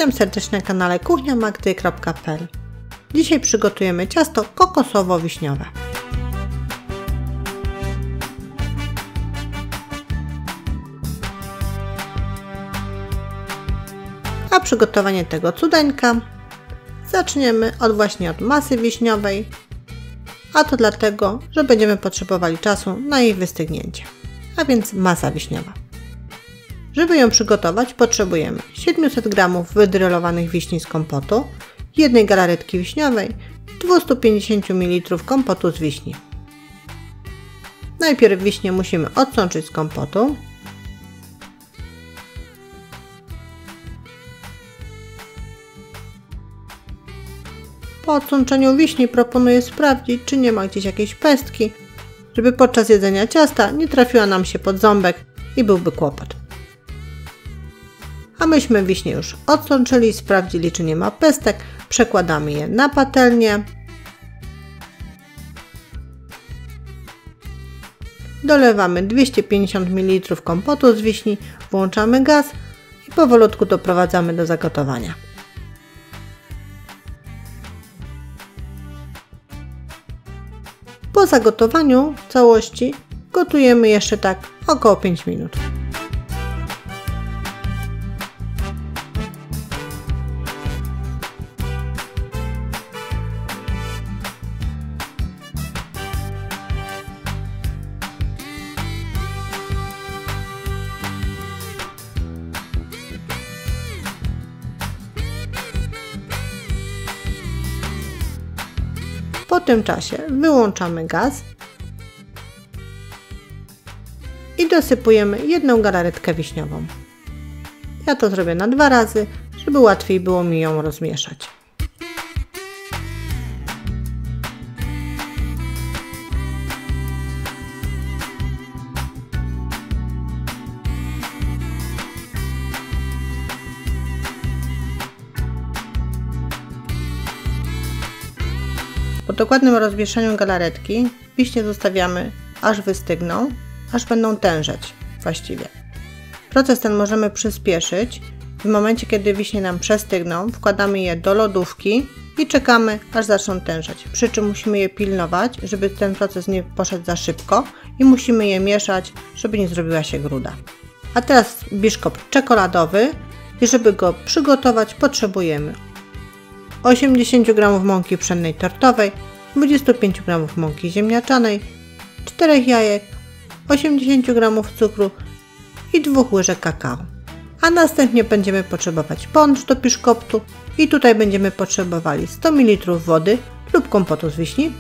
Witam serdecznie na kanale kuchniamagdy.pl. Dzisiaj przygotujemy ciasto kokosowo-wiśniowe. A przygotowanie tego cudeńka zaczniemy właśnie od masy wiśniowej, a to dlatego, że będziemy potrzebowali czasu na jej wystygnięcie. A więc masa wiśniowa. Żeby ją przygotować, potrzebujemy 700 g wydrylowanych wiśni z kompotu, 1 galaretki wiśniowej, 250 ml kompotu z wiśni. Najpierw wiśnie musimy odsączyć z kompotu. Po odsączeniu wiśni proponuję sprawdzić, czy nie ma gdzieś jakiejś pestki, żeby podczas jedzenia ciasta nie trafiła nam się pod ząbek i byłby kłopot. A myśmy wiśnie już odsączyli i sprawdzili, czy nie ma pestek. Przekładamy je na patelnię. Dolewamy 250 ml kompotu z wiśni, włączamy gaz i powolutku doprowadzamy do zagotowania. Po zagotowaniu całości gotujemy jeszcze tak około 5 minut. Po tym czasie wyłączamy gaz i dosypujemy 1 galaretkę wiśniową. Ja to zrobię na 2 razy, żeby łatwiej było mi ją rozmieszać. Po dokładnym rozmieszaniu galaretki wiśnie zostawiamy, aż wystygną, aż będą tężeć właściwie. Proces ten możemy przyspieszyć. W momencie, kiedy wiśnie nam przestygną, wkładamy je do lodówki i czekamy, aż zaczną tężeć. Przy czym musimy je pilnować, żeby ten proces nie poszedł za szybko i musimy je mieszać, żeby nie zrobiła się gruda. A teraz biszkopt czekoladowy i żeby go przygotować, potrzebujemy 80 g mąki pszennej tortowej, 25 g mąki ziemniaczanej, 4 jajek, 80 g cukru i 2 łyżek kakao. A następnie będziemy potrzebować poncz do biszkoptu i tutaj będziemy potrzebowali 100 ml wody lub kompotu z wiśni,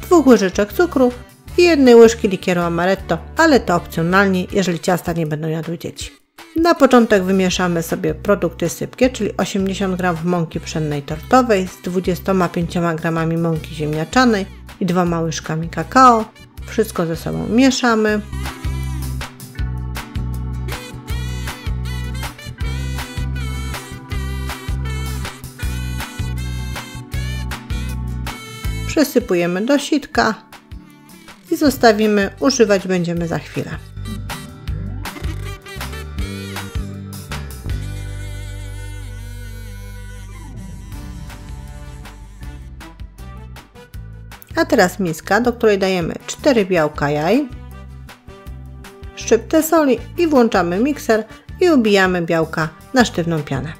2 łyżeczek cukru i 1 łyżki likieru amaretto, ale to opcjonalnie, jeżeli ciasta nie będą jadły dzieci. Na początek wymieszamy sobie produkty sypkie, czyli 80 g mąki pszennej tortowej z 25 g mąki ziemniaczanej i 2 łyżkami kakao. Wszystko ze sobą mieszamy. Przesypujemy do sitka i zostawimy, używać będziemy za chwilę. A teraz miska, do której dajemy 4 białka jaj, szczyptę soli i włączamy mikser i ubijamy białka na sztywną pianę.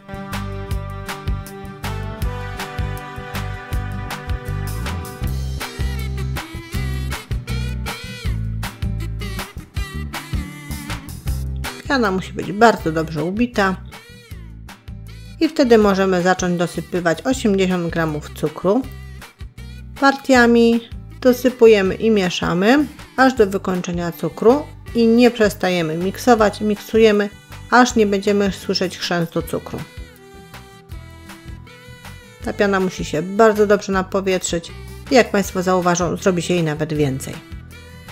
Piana musi być bardzo dobrze ubita i wtedy możemy zacząć dosypywać 80 g cukru. Partiami dosypujemy i mieszamy aż do wykończenia cukru i nie przestajemy miksować, miksujemy, aż nie będziemy słyszeć chrzęstu cukru. Ta piana musi się bardzo dobrze napowietrzyć i jak Państwo zauważą, zrobi się jej nawet więcej.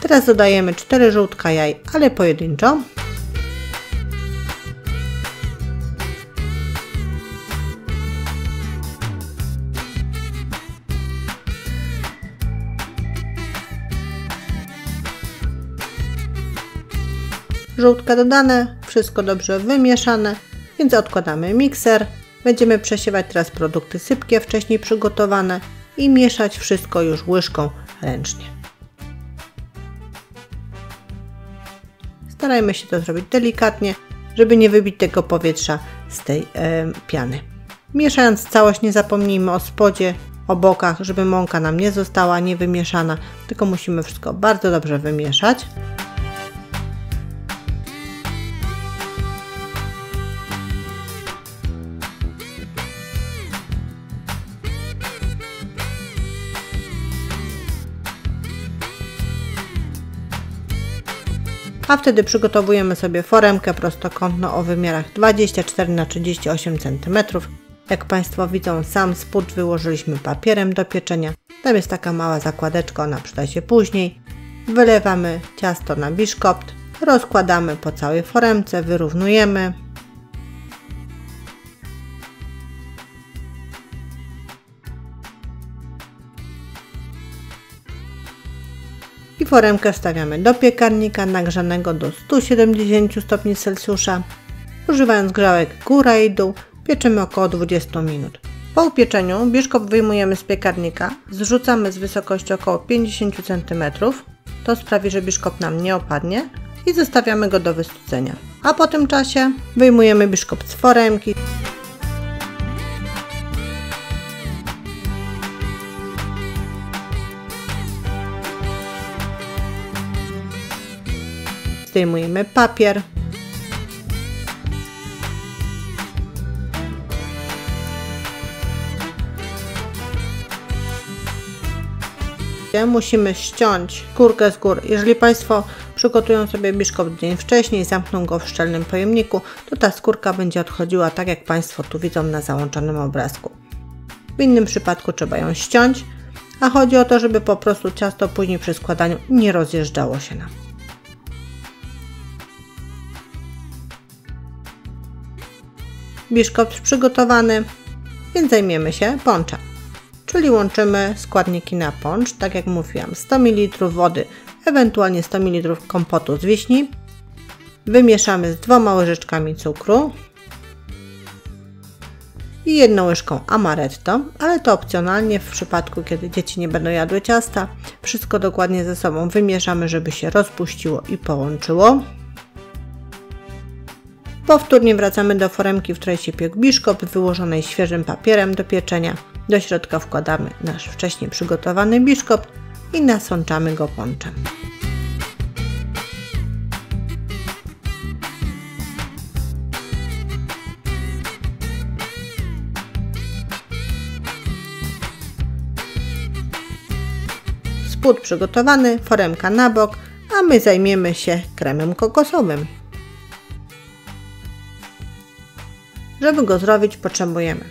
Teraz dodajemy 4 żółtka jaj, ale pojedynczo. Żółtka dodane, wszystko dobrze wymieszane, więc odkładamy mikser. Będziemy przesiewać teraz produkty sypkie, wcześniej przygotowane i mieszać wszystko już łyżką ręcznie. Starajmy się to zrobić delikatnie, żeby nie wybić tego powietrza z tej piany. Mieszając całość nie zapomnijmy o spodzie, o bokach, żeby mąka nam nie została niewymieszana, tylko musimy wszystko bardzo dobrze wymieszać. A wtedy przygotowujemy sobie foremkę prostokątną o wymiarach 24 x 38 cm. Jak Państwo widzą, sam spód wyłożyliśmy papierem do pieczenia. Tam jest taka mała zakładeczka, ona przyda się później. Wylewamy ciasto na biszkopt, rozkładamy po całej foremce, wyrównujemy. I foremkę wstawiamy do piekarnika nagrzanego do 170 stopni Celsjusza. Używając grzałek góra i dół, pieczemy około 20 minut. Po upieczeniu biszkopt wyjmujemy z piekarnika, zrzucamy z wysokości około 50 cm. To sprawi, że biszkopt nam nie opadnie i zostawiamy go do wystudzenia. A po tym czasie wyjmujemy biszkopt z foremki. Zdejmujemy papier. Musimy ściąć skórkę z góry. Jeżeli Państwo przygotują sobie biszkopt dzień wcześniej, zamkną go w szczelnym pojemniku, to ta skórka będzie odchodziła tak, jak Państwo tu widzą na załączonym obrazku. W innym przypadku trzeba ją ściąć, a chodzi o to, żeby po prostu ciasto później przy składaniu nie rozjeżdżało się nam. Biszkopt przygotowany, więc zajmiemy się ponczem. Czyli łączymy składniki na poncz, tak jak mówiłam, 100 ml wody, ewentualnie 100 ml kompotu z wiśni. Wymieszamy z 2 łyżeczkami cukru i 1 łyżką amaretto, ale to opcjonalnie w przypadku, kiedy dzieci nie będą jadły ciasta. Wszystko dokładnie ze sobą wymieszamy, żeby się rozpuściło i połączyło. Powtórnie wracamy do foremki, w której się piekł biszkopt, wyłożonej świeżym papierem do pieczenia. Do środka wkładamy nasz wcześniej przygotowany biszkopt i nasączamy go ponczem. Spód przygotowany, foremka na bok, a my zajmiemy się kremem kokosowym. Żeby go zrobić, potrzebujemy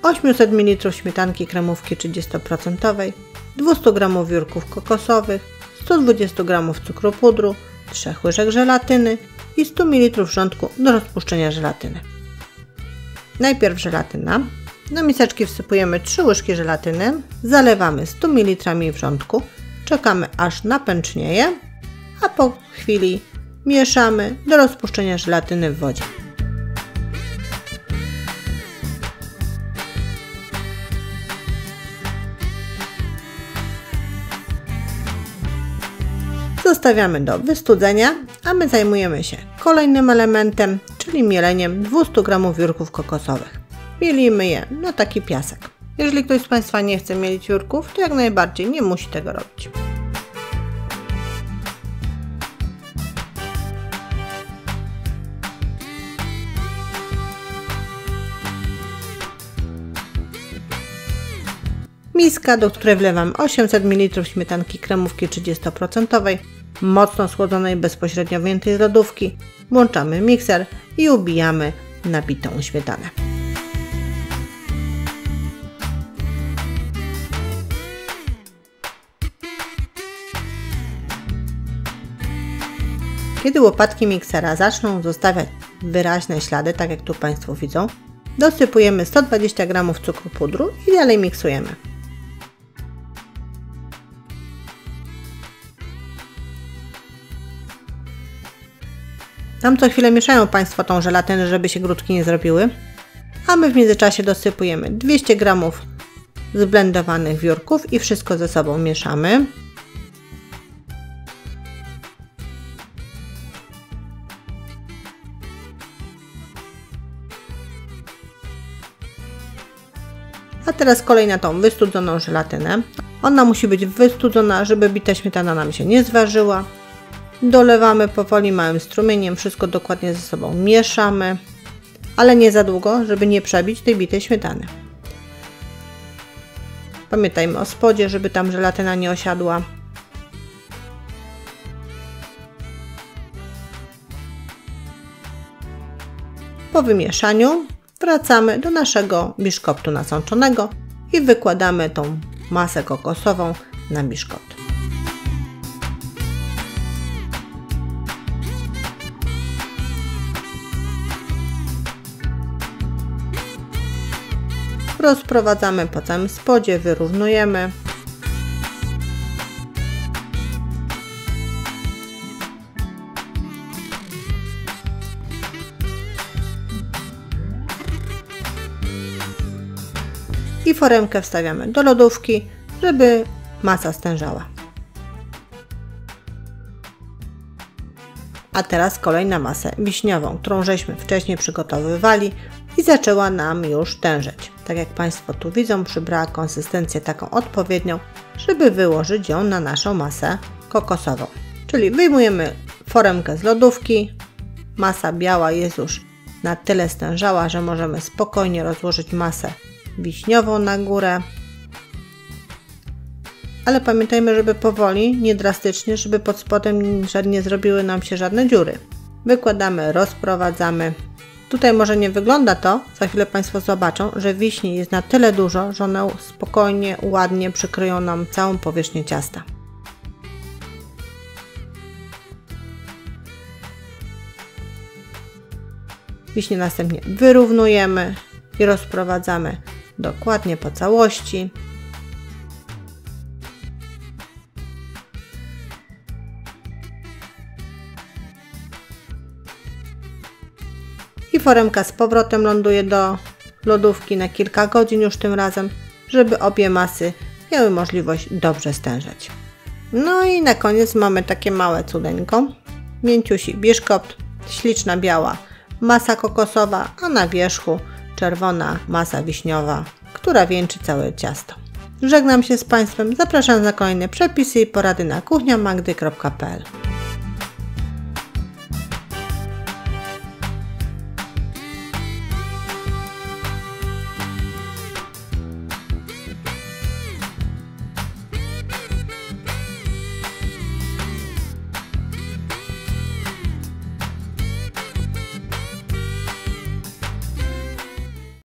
800 ml śmietanki kremówki 30%, 200 g wiórków kokosowych, 120 g cukru pudru, 3 łyżek żelatyny i 100 ml wrzątku do rozpuszczenia żelatyny. Najpierw żelatyna. Do miseczki wsypujemy 3 łyżki żelatyny, zalewamy 100 ml wrzątku, czekamy aż napęcznieje, a po chwili mieszamy do rozpuszczenia żelatyny w wodzie. Zostawiamy do wystudzenia, a my zajmujemy się kolejnym elementem, czyli mieleniem 200 g wiórków kokosowych. Mielimy je na taki piasek. Jeżeli ktoś z Państwa nie chce mielić wiórków, to jak najbardziej nie musi tego robić. Miska, do której wlewam 800 ml śmietanki kremówki 30%, mocno schłodzonej, bezpośrednio wyjętej z lodówki. Włączamy mikser i ubijamy nabitą śmietanę. Kiedy łopatki miksera zaczną zostawiać wyraźne ślady, tak jak tu Państwo widzą, dosypujemy 120 g cukru pudru i dalej miksujemy. Tam co chwilę mieszają Państwo tą żelatynę, żeby się grudki nie zrobiły. a my w międzyczasie dosypujemy 200 g zblendowanych wiórków i wszystko ze sobą mieszamy. A teraz kolej na tą wystudzoną żelatynę. Ona musi być wystudzona, żeby bita śmietana nam się nie zważyła. Dolewamy powoli małym strumieniem, wszystko dokładnie ze sobą mieszamy, ale nie za długo, żeby nie przebić tej bitej śmietany. Pamiętajmy o spodzie, żeby tam żelatyna nie osiadła. Po wymieszaniu wracamy do naszego biszkoptu nasączonego i wykładamy tą masę kokosową na biszkopt. Rozprowadzamy po całym spodzie, wyrównujemy. I foremkę wstawiamy do lodówki, żeby masa stężała. A teraz kolej na masę wiśniową, którą żeśmy wcześniej przygotowywali i zaczęła nam już tężeć. Tak jak Państwo tu widzą, przybrała konsystencję taką odpowiednią, żeby wyłożyć ją na naszą masę kokosową. Czyli wyjmujemy foremkę z lodówki, masa biała jest już na tyle stężała, że możemy spokojnie rozłożyć masę wiśniową na górę. Ale pamiętajmy, żeby powoli, nie drastycznie, żeby pod spodem nie zrobiły nam się żadne dziury. Wykładamy, rozprowadzamy. Tutaj może nie wygląda to, za chwilę Państwo zobaczą, że wiśni jest na tyle dużo, że one spokojnie, ładnie przykryją nam całą powierzchnię ciasta. Wiśnie następnie wyrównujemy i rozprowadzamy dokładnie po całości. I foremka z powrotem ląduje do lodówki na kilka godzin już tym razem, żeby obie masy miały możliwość dobrze stężeć. No i na koniec mamy takie małe cudeńko. Mięciusi biszkopt, śliczna biała masa kokosowa, a na wierzchu czerwona masa wiśniowa, która wieńczy całe ciasto. Żegnam się z Państwem, zapraszam na kolejne przepisy i porady na kuchniamagdy.pl.